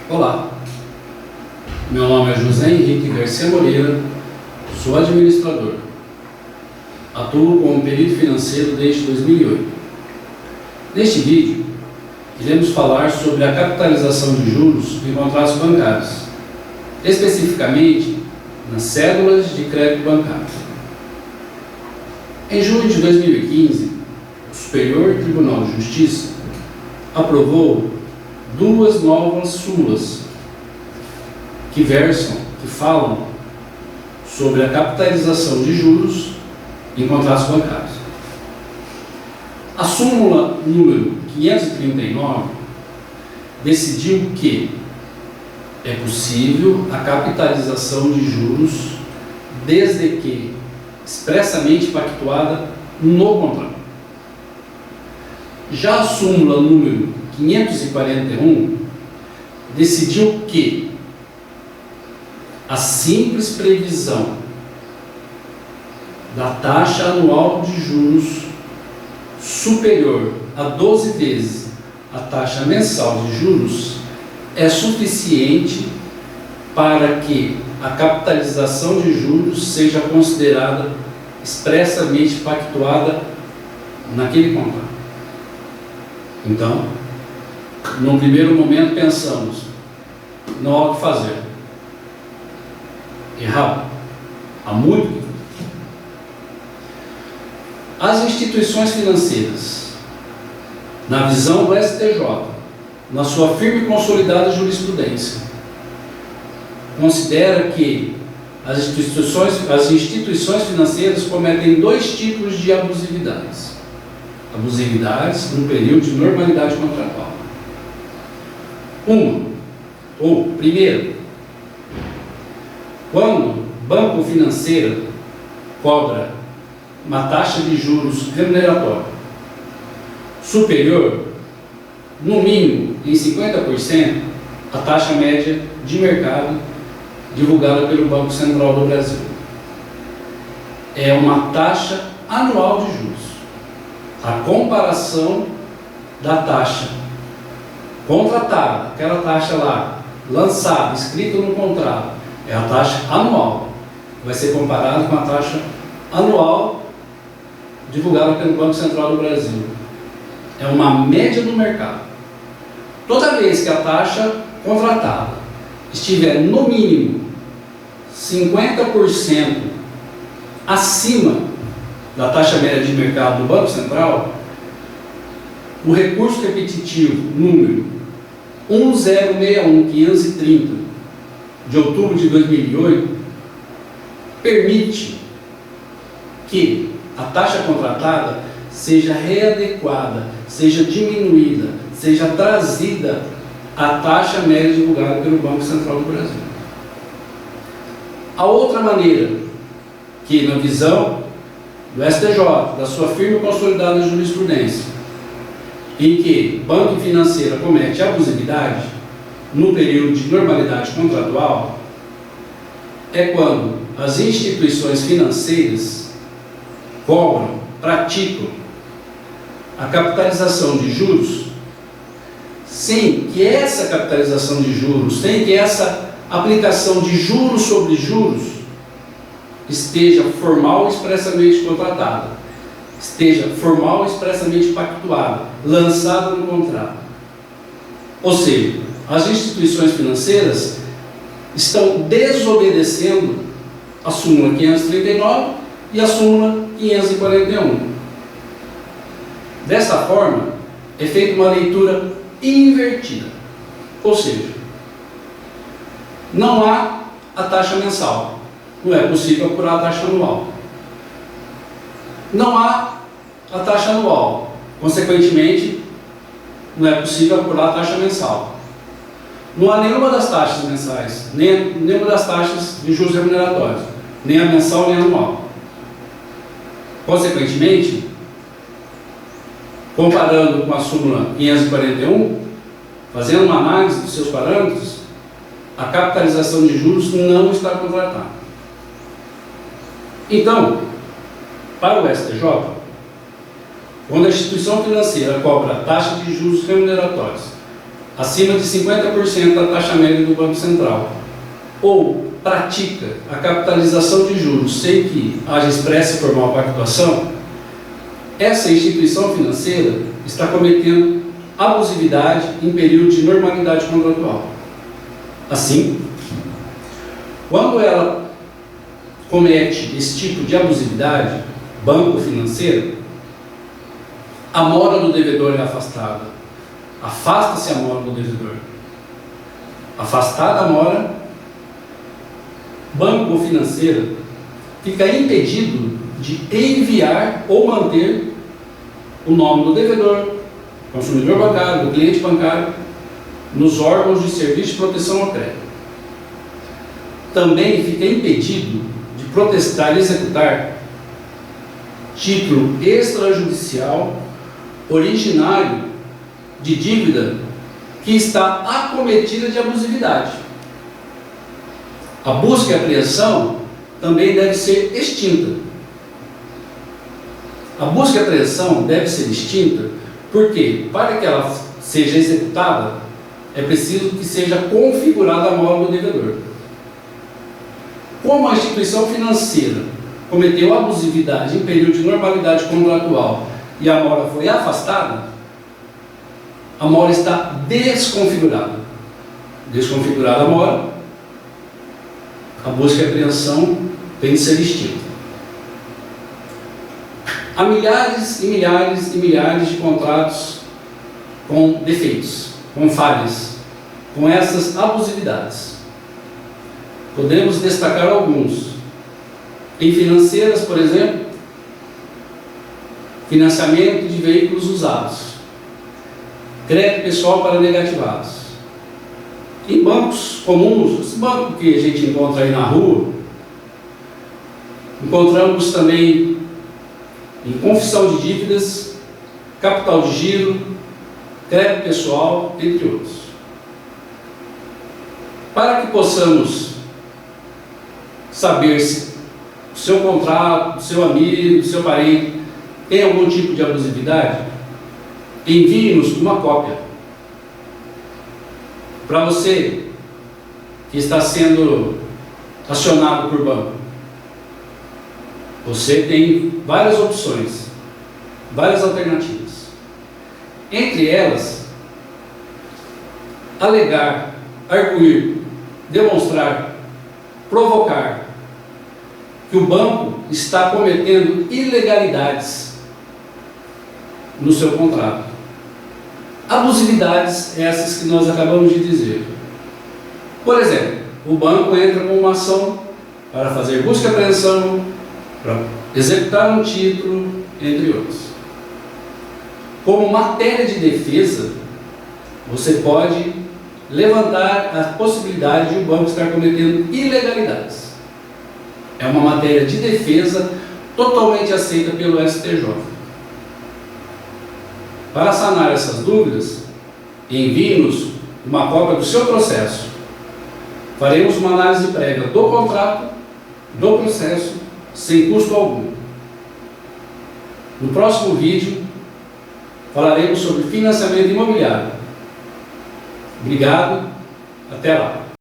Olá, meu nome é José Henrique Garcia Moreira, sou administrador. Atuo como perito financeiro desde 2008. Neste vídeo, iremos falar sobre a capitalização de juros em contratos bancários, especificamente nas cédulas de crédito bancário. Em junho de 2015, o Superior Tribunal de Justiça aprovou duas novas súmulas que falam sobre a capitalização de juros em contratos bancários. A súmula número 539 decidiu que é possível a capitalização de juros desde que expressamente pactuada no contrato. Já a súmula número 541 decidiu que a simples previsão da taxa anual de juros superior a 12 vezes a taxa mensal de juros é suficiente para que a capitalização de juros seja considerada expressamente pactuada naquele contrato. Então, num primeiro momento pensamos, não há o que fazer. Errado. Há muito que fazer. As instituições financeiras, na visão do STJ, na sua firme e consolidada jurisprudência, considera que as instituições financeiras cometem dois tipos de abusividades. Abusividades no período de normalidade contratual. Primeiro, quando o banco financeiro cobra uma taxa de juros remuneratória superior, no mínimo em 50%, a taxa média de mercado divulgada pelo Banco Central do Brasil. É uma taxa anual de juros. A comparação da taxa contratada, aquela taxa lá, lançada, escrita no contrato, é a taxa anual. Vai ser comparado com a taxa anual divulgada pelo Banco Central do Brasil. É uma média do mercado. Toda vez que a taxa contratada estiver no mínimo 50% acima da taxa média de mercado do Banco Central, o recurso repetitivo número 1061.530 de outubro de 2008 permite que a taxa contratada seja readequada, seja diminuída, seja trazida à taxa média divulgada pelo Banco Central do Brasil. A outra maneira, que na visão do STJ, da sua firme e consolidada jurisprudência, em que banco e financeira comete abusividade no período de normalidade contratual, é quando as instituições financeiras praticam a capitalização de juros sem que essa capitalização de juros, sem que essa aplicação de juros sobre juros esteja formal e expressamente contratada, esteja formal e expressamente pactuada, lançada no contrato. Ou seja, as instituições financeiras estão desobedecendo a súmula 539 e a súmula 541. Dessa forma, é feita uma leitura invertida. Ou seja, não há a taxa mensal. Não é possível apurar a taxa anual. Não há a taxa anual. Consequentemente, não é possível apurar a taxa mensal. Não há nenhuma das taxas mensais, nem nenhuma das taxas de juros remuneratórios, nem a mensal nem a anual. Consequentemente, comparando com a súmula 541, fazendo uma análise dos seus parâmetros, a capitalização de juros não está contratada. Então, para o STJ, quando a instituição financeira cobra taxa de juros remuneratórios acima de 50% da taxa média do Banco Central, ou pratica a capitalização de juros sem que haja expressa e formal pactuação, essa instituição financeira está cometendo abusividade em período de normalidade contratual. Assim, quando ela comete esse tipo de abusividade, banco financeiro, a mora do devedor é afastada. Afasta-se a mora do devedor. Afastada a mora, banco financeiro fica impedido de enviar ou manter o nome do devedor, consumidor bancário, do cliente bancário, nos órgãos de serviço de proteção ao crédito. Também fica impedido de protestar e executar título extrajudicial originário de dívida que está acometida de abusividade. A busca e apreensão também deve ser extinta. A busca e apreensão deve ser extinta porque, para que ela seja executada, é preciso que seja configurada a mora do devedor. Como a instituição financeira cometeu abusividade em período de normalidade contratual e a mora foi afastada, a mora está desconfigurada. Desconfigurada a mora, a busca e apreensão tem de ser extinta. Há milhares e milhares e milhares de contratos com defeitos, com falhas, com essas abusividades. Podemos destacar alguns. Em financeiras, por exemplo, financiamento de veículos usados, crédito pessoal para negativados. Em bancos comuns, esse banco que a gente encontra aí na rua, encontramos também em confissão de dívidas, capital de giro, crédito pessoal, entre outros. Para que possamos saber se o seu contrato, o seu amigo, o seu parente tem algum tipo de abusividade, envie-nos uma cópia. Para você que está sendo acionado por banco, você tem várias opções, várias alternativas. Entre elas, alegar, arguir, demonstrar, provocar que o banco está cometendo ilegalidades no seu contrato. Abusividades essas que nós acabamos de dizer. Por exemplo, o banco entra com uma ação para fazer busca e apreensão, para executar um título, entre outros. Como matéria de defesa, você pode levantar a possibilidade de o banco estar cometendo ilegalidades. É uma matéria de defesa totalmente aceita pelo STJ. Para sanar essas dúvidas, envie-nos uma cópia do seu processo. Faremos uma análise prévia do contrato, do processo, sem custo algum. No próximo vídeo, falaremos sobre financiamento imobiliário. Obrigado, até lá.